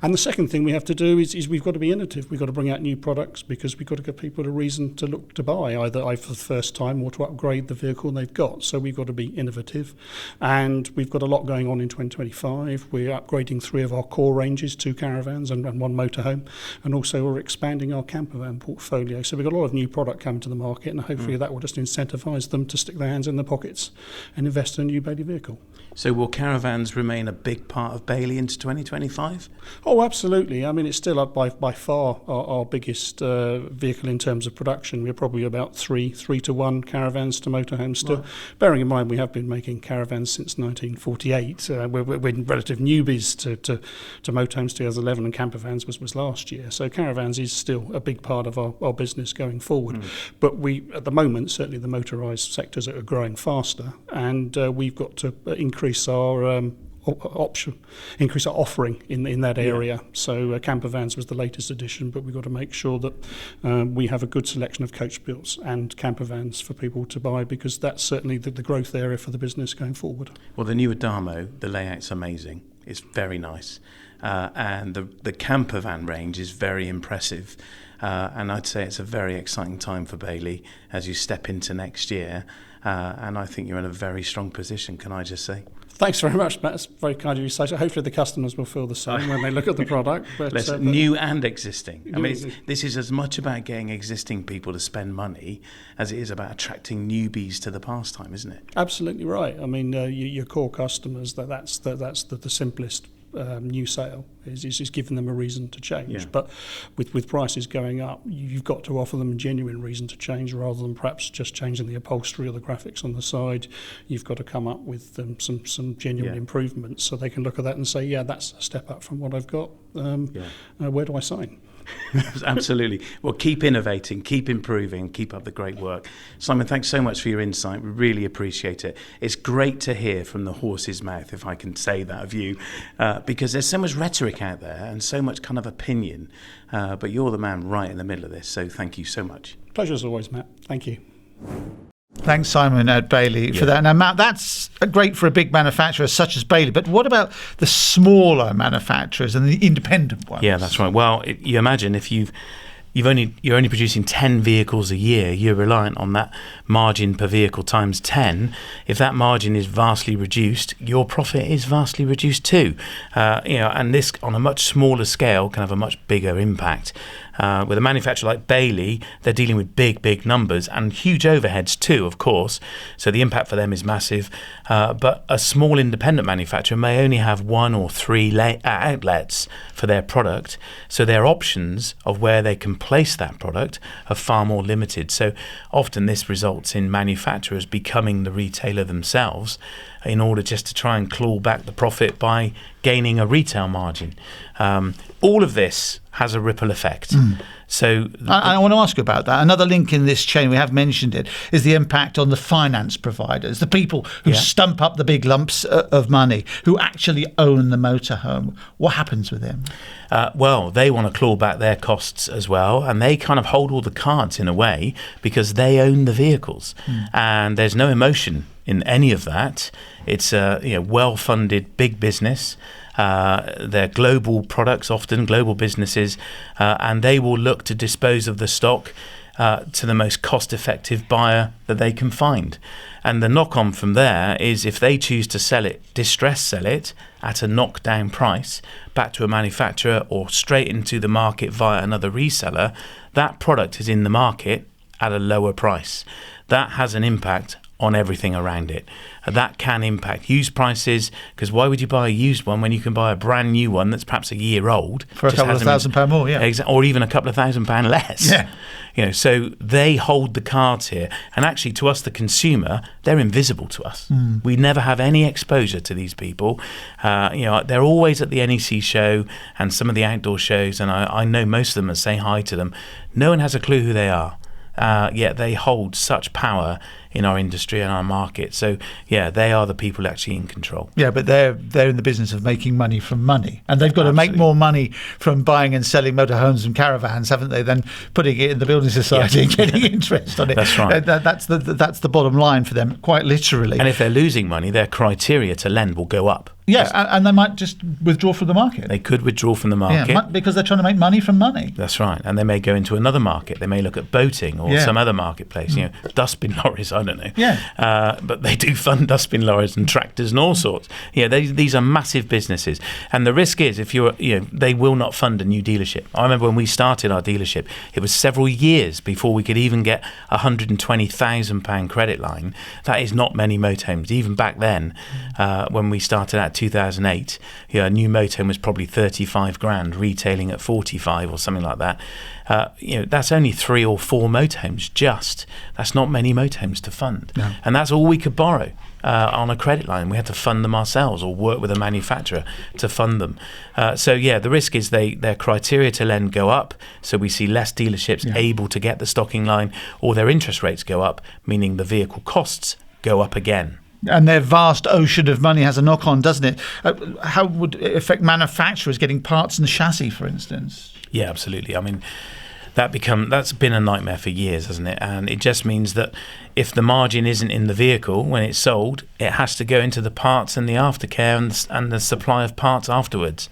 And the second thing we have to do is we've got to be innovative. We've got to bring out new products, because we've got to give people a reason to look to buy, either for the first time or to upgrade the vehicle they've got. So we've got to be innovative. And we've got a lot going on in 2025. We're upgrading 3 of our core ranges, 2 Caravans and 1 Motorhome. And also we're expanding our campervan portfolio. So we've got a lot of new product coming to the market, and hopefully that will just incentivise them to stick their hands in their pockets and invest in a new Bailey vehicle. So will Caravans remain a big part of Bailey into 2025? Oh, absolutely. I mean, it's still by far our biggest vehicle in terms of production. We're probably about 3 to 1 Caravans to Motorhomes still. Right. Bearing in mind we have been making Caravans since 1948. We're relative newbies to Motorhomes 2011, and Campervans was last year. So Caravans is still a big part of our business going forward. But we, at the moment, certainly the motorised sectors are growing faster, and we've got to increase our offering in that area. So Campervans was the latest addition, but we've got to make sure that we have a good selection of coach builds and campervans for people to buy, because that's certainly the growth area for the business going forward. Well, the new Adamo, the layout's amazing. It's very nice. And the campervan range is very impressive. And I'd say it's a very exciting time for Bailey as you step into next year. And I think you're in a very strong position, can I just say? Thanks very much, Matt. It's very kind of you to say so. Hopefully the customers will feel the same when they look at the product. But, new and existing. I mean, this is as much about getting existing people to spend money as it is about attracting newbies to the pastime, isn't it? Absolutely right. I mean, your core customers, that's the simplest new sale is giving them a reason to change. Yeah. But with prices going up, you've got to offer them a genuine reason to change, rather than perhaps just changing the upholstery or the graphics on the side. You've got to come up with some genuine improvements, so they can look at that and say, yeah, that's a step up from what I've got. Where do I sign? Absolutely. Well, keep innovating, keep improving, keep up the great work. Simon, thanks so much for your insight. We really appreciate it. It's great to hear from the horse's mouth, if I can say that of you, because there's so much rhetoric out there and so much kind of opinion, but you're the man right in the middle of this, so thank you so much. Pleasure as always, Matt. Thank you. Thanks, Simon at Bailey, for that. Now, Matt, that's great for a big manufacturer such as Bailey, but what about the smaller manufacturers and the independent ones? Yeah, that's right. Well, you imagine if you're only producing 10 vehicles a year, you're reliant on that margin per vehicle times 10. If that margin is vastly reduced, your profit is vastly reduced too. And this on a much smaller scale can have a much bigger impact. With a manufacturer like Bailey, they're dealing with big numbers and huge overheads too, of course. So the impact for them is massive. But a small independent manufacturer may only have 1 or 3 outlets for their product. So their options of where they can place that product are far more limited. So often this results in manufacturers becoming the retailer themselves in order just to try and claw back the profit by gaining a retail margin. All of this has a ripple effect. So I want to ask you about that. Another link in this chain, we have mentioned it, is the impact on the finance providers, the people who stump up the big lumps of money, who actually own the motorhome. What happens with them? Well, they want to claw back their costs as well, and they kind of hold all the cards in a way because they own the vehicles, and there's no emotion in any of that. It's a well-funded big business. They're global products, often global businesses, and they will look to dispose of the stock to the most cost-effective buyer that they can find. And the knock-on from there is if they choose to sell it at a knockdown price back to a manufacturer or straight into the market via another reseller, that product is in the market at a lower price. That has an impact on everything around it. That can impact used prices, because why would you buy a used one when you can buy a brand new one that's perhaps a year old for a couple of £1,000 more, or even a couple of £1,000 less? So they hold the cards here, and actually to us, the consumer, they're invisible to us. We never have any exposure to these people. They're always at the NEC show and some of the outdoor shows, and I know most of them and say hi to them. No one has a clue who they are. Yet they hold such power in our industry and our market. So, yeah, they are the people actually in control. Yeah, but they're in the business of making money from money, and they've got to make Absolutely. more money from buying and selling motorhomes and caravans, haven't they, than putting it in the building society and getting interest on it. That's right. That's the bottom line for them, quite literally. And if they're losing money, their criteria to lend will go up. Yeah, and they might just withdraw from the market. They could withdraw from the market. Yeah, because they're trying to make money from money. That's right. And they may go into another market. They may look at boating or some other marketplace, dustbin lorries, I don't know. Yeah. But they do fund dustbin lorries and tractors and all sorts. These are massive businesses. And the risk is they will not fund a new dealership. I remember when we started our dealership, it was several years before we could even get a £120,000 credit line. That is not many motorhomes. Even back then, when we started out 2008, a new motorhome was probably 35 grand, retailing at 45 or something like that. That's only 3 or 4 motorhomes. That's not many motorhomes to fund. No. And that's all we could borrow on a credit line. We had to fund them ourselves or work with a manufacturer to fund them. The risk is their criteria to lend go up, so we see less dealerships able to get the stocking line, or their interest rates go up, meaning the vehicle costs go up again. And their vast ocean of money has a knock-on, doesn't it? How would it affect manufacturers getting parts and chassis, for instance? Yeah, absolutely. I mean, that's been a nightmare for years, hasn't it? And it just means that if the margin isn't in the vehicle when it's sold, it has to go into the parts and the aftercare and the supply of parts afterwards.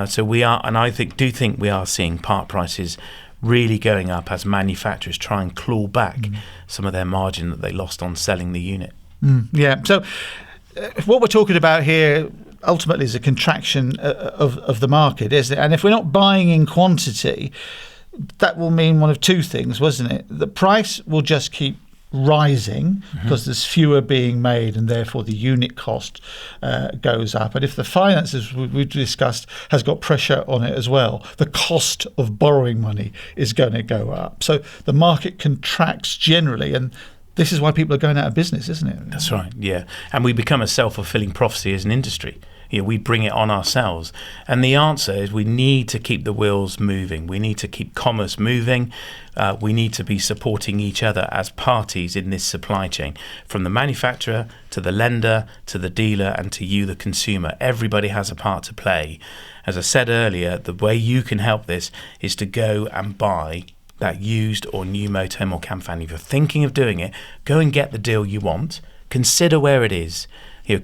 So we are, and I do think we are seeing part prices really going up as manufacturers try and claw back some of their margin that they lost on selling the unit. Yeah. So what we're talking about here ultimately is a contraction of the market, isn't it? And if we're not buying in quantity, that will mean one of two things, wasn't it? The price will just keep rising because there's fewer being made, and therefore the unit cost goes up. And if the finance, as we've discussed, has got pressure on it as well, the cost of borrowing money is going to go up. So the market contracts generally, and this is why people are going out of business, isn't it? That's right, yeah. And we become a self-fulfilling prophecy as an industry. We bring it on ourselves. And the answer is we need to keep the wheels moving. We need to keep commerce moving. We need to be supporting each other as parties in this supply chain, from the manufacturer to the lender to the dealer and to you, the consumer. Everybody has a part to play. As I said earlier, the way you can help this is to go and buy that used or new motorhome or campervan. If you're thinking of doing it, go and get the deal you want. Consider where it is.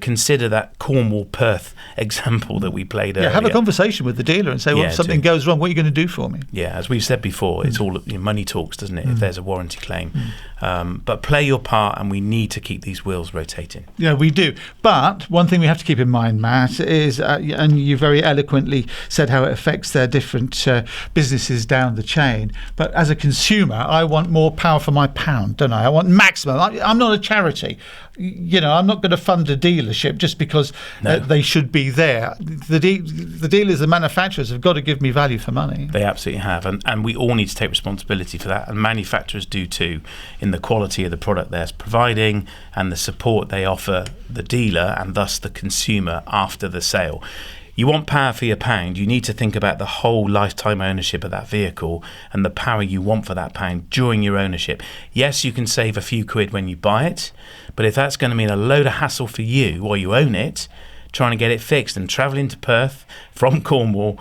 Consider that Cornwall-Perth example that we played earlier. Have a conversation with the dealer and say, well, if something goes wrong, what are you going to do for me? Yeah, as we've said before, it's all money talks, doesn't it, if there's a warranty claim. But play your part, and we need to keep these wheels rotating. Yeah, we do. But one thing we have to keep in mind, Matt, is, and you very eloquently said how it affects their different businesses down the chain. But as a consumer, I want more power for my pound, don't I? I want maximum. I'm not a charity. I'm not going to fund a dealership just because they should be there. The dealers, the manufacturers have got to give me value for money. They absolutely have. And we all need to take responsibility for that. And manufacturers do too, in the quality of the product they're providing and the support they offer the dealer and thus the consumer after the sale. You want power for your pound, you need to think about the whole lifetime ownership of that vehicle and the power you want for that pound during your ownership. Yes, you can save a few quid when you buy it, but if that's going to mean a load of hassle for you while you own it, trying to get it fixed and travelling to Perth from Cornwall,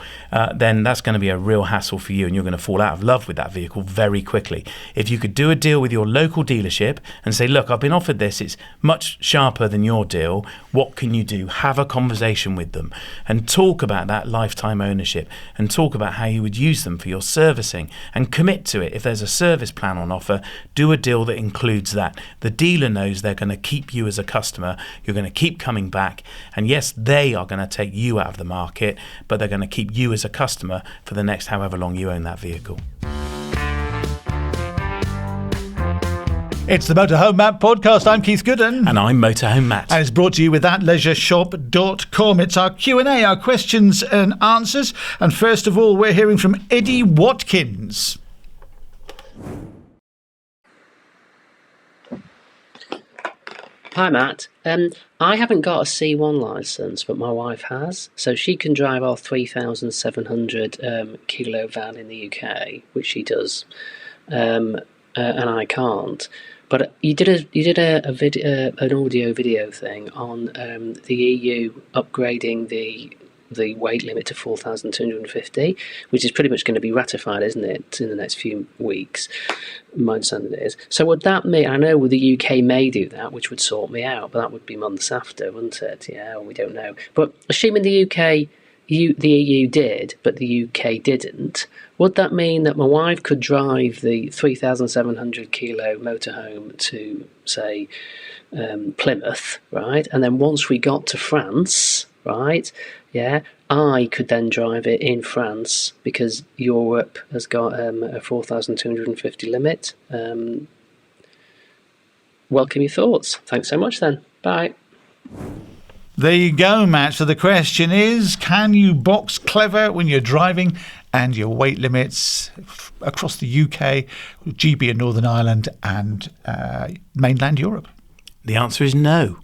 then that's going to be a real hassle for you, and you're going to fall out of love with that vehicle very quickly. If you could do a deal with your local dealership and say, look, I've been offered this, it's much sharper than your deal, what can you do? Have a conversation with them and talk about that lifetime ownership and talk about how you would use them for your servicing and commit to it. If there's a service plan on offer, do a deal that includes that. The dealer knows they're going to keep you as a customer, you're going to keep coming back, and yes, they are going to take you out of the market, but they're going to keep you as a customer for the next however long you own that vehicle. It's the Motorhome Matt Podcast. I'm Keith Gooden. And I'm Motorhome Matt. And it's brought to you with thatleisureshop.com. It's our Q&A, our questions and answers. And first of all, we're hearing from Eddie Watkins. Hi Matt, I haven't got a C1 licence, but my wife has, so she can drive our 3,700 kilo van in the UK, which she does, and I can't. But But you did a video, an audio video thing on the EU upgrading the weight limit to 4,250, which is pretty much going to be ratified, isn't it, in the next few weeks? My understanding it is. So would that mean, I know the UK may do that, which would sort me out, but that would be months after, wouldn't it? Yeah, we don't know. But assuming the EU did, but the UK didn't, would that mean that my wife could drive the 3,700 kilo motorhome to, say, Plymouth, right? And then once we got to France, right, yeah, I could then drive it in France because Europe has got a 4,250 limit. Welcome your thoughts. Thanks so much then. Bye. There you go, Matt. So the question is, can you box clever when you're driving and your weight limits across the UK, GB and Northern Ireland and mainland Europe? The answer is no.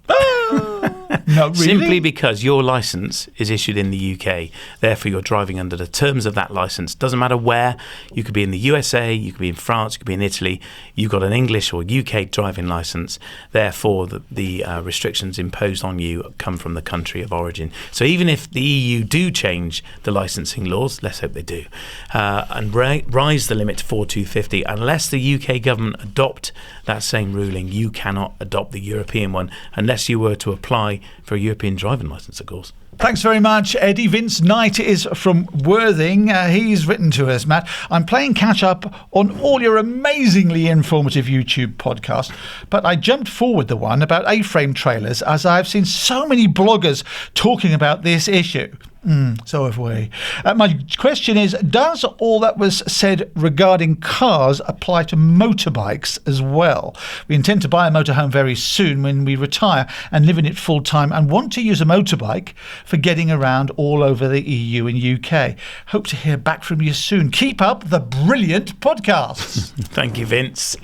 Not really? Simply because your licence is issued in the UK. Therefore, you're driving under the terms of that licence. Doesn't matter where. You could be in the USA, you could be in France, you could be in Italy. You've got an English or UK driving licence. Therefore, the restrictions imposed on you come from the country of origin. So even if the EU do change the licensing laws, let's hope they do, and rise the limit to 4,250, unless the UK government adopt that same ruling, you cannot adopt the European one unless you were to apply for a European driving licence, of course. Thanks very much, Eddie. Vince Knight is from Worthing. He's written to us, Matt. I'm playing catch up on all your amazingly informative YouTube podcasts, but I jumped forward the one about A-frame trailers as I've seen so many bloggers talking about this issue. So have we. My question is, does all that was said regarding cars apply to motorbikes as well? We intend to buy a motorhome very soon when we retire and live in it full time and want to use a motorbike for getting around all over the EU and UK. Hope to hear back from you soon. Keep up the brilliant podcasts. Thank you, Vince.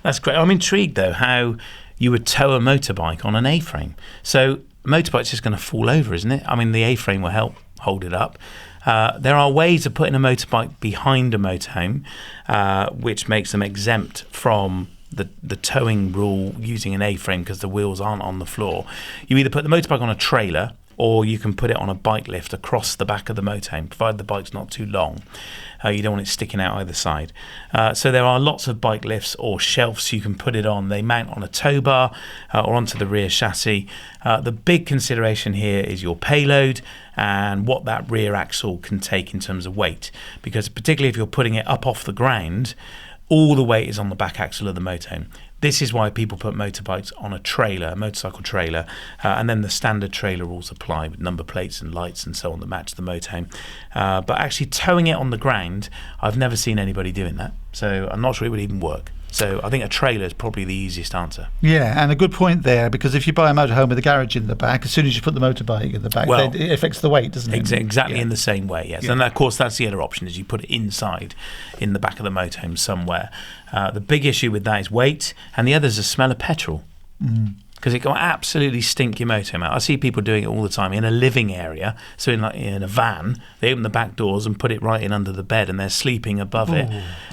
That's great. I'm intrigued, though, how you would tow a motorbike on an A-frame. So motorbike's just going to fall over, isn't it? I mean, the A-frame will help hold it up. There are ways of putting a motorbike behind a motorhome, which makes them exempt from the towing rule using an A-frame because the wheels aren't on the floor. You either put the motorbike on a trailer or you can put it on a bike lift across the back of the motorhome, provided the bike's not too long. You don't want it sticking out either side. So there are lots of bike lifts or shelves you can put it on. They mount on a tow bar or onto the rear chassis. The big consideration here is your payload and what that rear axle can take in terms of weight. Because particularly if you're putting it up off the ground, all the weight is on the back axle of the motorhome. This is why people put motorbikes on a trailer, a motorcycle trailer, and then the standard trailer rules apply with number plates and lights and so on that match the motorhome. But actually towing it on the ground, I've never seen anybody doing that. So I'm not sure it would even work. So I think a trailer is probably the easiest answer. Yeah, and a good point there, because if you buy a motorhome with a garage in the back, as soon as you put the motorbike in the back, well, it affects the weight, doesn't it? Exactly, in the same way, yes. Yeah. And of course, that's the other option, is you put it inside, in the back of the motorhome somewhere. The big issue with that is weight, and the other is the smell of petrol. Because it can absolutely stink your motorhome out. I see people doing it all the time in a living area. So in a van, they open the back doors and put it right in under the bed and they're sleeping above it.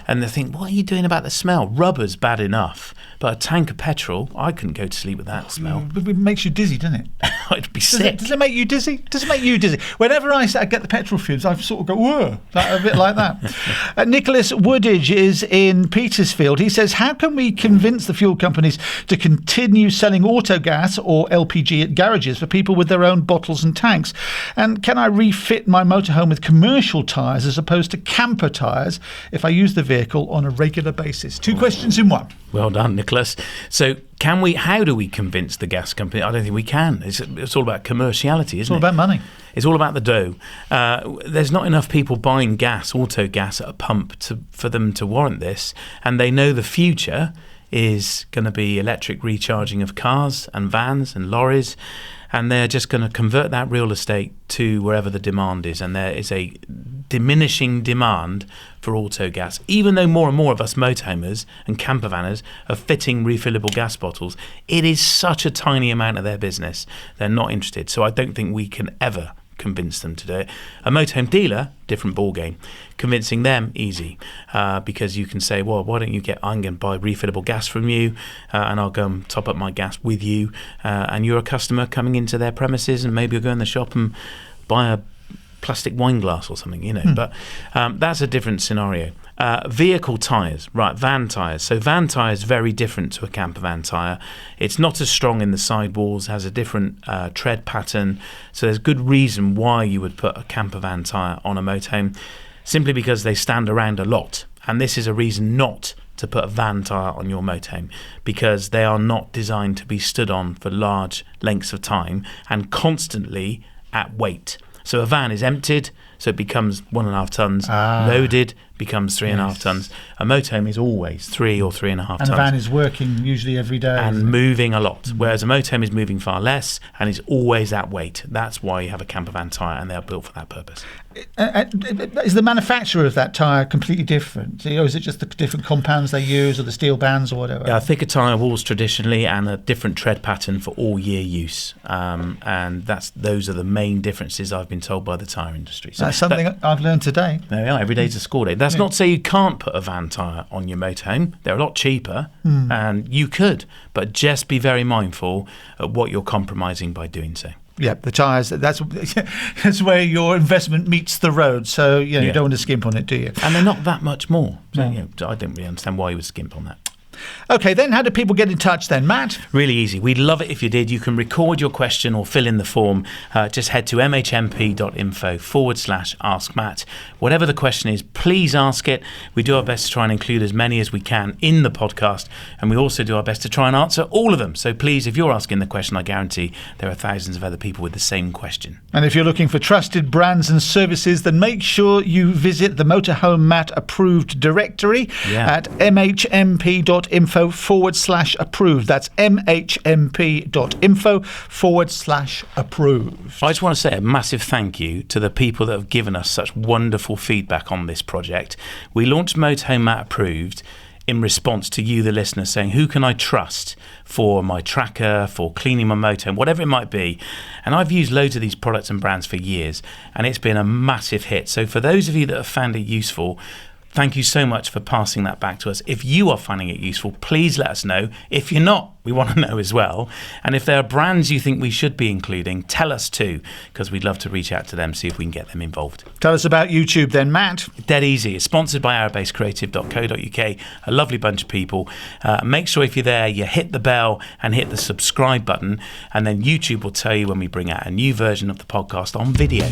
And they think, what are you doing about the smell? Rubber's bad enough, but a tank of petrol, I couldn't go to sleep with that smell. It makes you dizzy, doesn't it? It'd be sick. Does it make you dizzy? Does it make you dizzy? Whenever I get the petrol fumes, I sort of go, whoa, a bit like that. Nicholas Woodage is in Petersfield. He says, how can we convince the fuel companies to continue selling autogas or LPG at garages for people with their own bottles and tanks? And can I refit my motorhome with commercial tyres as opposed to camper tyres if I use the vehicle on a regular basis? Two questions in one. Well done, Nicholas. So how do we convince the gas company? I don't think we can. It's all about commerciality, isn't it? It's all about money. It's all about the dough. There's not enough people buying gas, auto gas at a pump for them to warrant this. And they know the future is going to be electric recharging of cars and vans and lorries. And they're just going to convert that real estate to wherever the demand is. And there is a diminishing demand for auto gas. Even though more and more of us motorhomers and campervanners are fitting refillable gas bottles, it is such a tiny amount of their business. They're not interested. So I don't think we can ever convince them to do it. A motorhome dealer, different ballgame. Convincing them, easy, because you can say, well, why don't you I'm going to buy refillable gas from you, and I'll go and top up my gas with you, and you're a customer coming into their premises, and maybe you'll go in the shop and buy a plastic wine glass or something, but that's a different scenario. Vehicle tyres, right, van tyres. So van tyre is very different to a camper van tyre. It's not as strong in the sidewalls, has a different tread pattern, so there's good reason why you would put a camper van tyre on a motorhome, simply because they stand around a lot, and this is a reason not to put a van tyre on your motorhome, because they are not designed to be stood on for large lengths of time and constantly at weight. So a van is emptied, so it becomes 1.5 tons. Loaded becomes 3.5 tons. A motorhome is always 3 or 3.5 tons. And a van is working usually every day. And moving a lot, whereas a motorhome is moving far less and is always at weight. That's why you have a camper van tyre, and they're built for that purpose. Is the manufacturer of that tyre completely different? Or is it just the different compounds they use, or the steel bands or whatever? Yeah, thicker tyre walls traditionally, and a different tread pattern for all year use. And those are the main differences I've been told by the tyre industry. So that's something I've learned today. There we are. Every day's a school day. That's not to say you can't put a van tyre on your motorhome. They're a lot cheaper, and you could, but just be very mindful of what you're compromising by doing so. Yeah, the tyres, that's where your investment meets the road. So, you don't want to skimp on it, do you? And they're not that much more. So, I don't really understand why you would skimp on that. Okay, then how do people get in touch then, Matt? Really easy. We'd love it if you did. You can record your question or fill in the form. Just head to mhmp.info/askmatt. Whatever the question is, please ask it. We do our best to try and include as many as we can in the podcast, and we also do our best to try and answer all of them. So please, if you're asking the question, I guarantee there are thousands of other people with the same question. And if you're looking for trusted brands and services, then make sure you visit the Motorhome Matt approved directory at mhmp.info/approved. That's mhmp.info/approved. I just want to say a massive thank you to the people that have given us such wonderful feedback on this project. We launched Motorhome Matt Approved in response to you, the listener, saying, who can I trust for my tracker, for cleaning my motorhome, whatever it might be. And I've used loads of these products and brands for years, and it's been a massive hit. So for those of you that have found it useful, thank you so much for passing that back to us. If you are finding it useful, please let us know. If you're not, we want to know as well. And if there are brands you think we should be including, tell us too, because we'd love to reach out to them, see if we can get them involved. Tell us about YouTube then, Matt. Dead easy. It's sponsored by arabasecreative.co.uk, a lovely bunch of people. Make sure if you're there, you hit the bell and hit the subscribe button, and then YouTube will tell you when we bring out a new version of the podcast on video.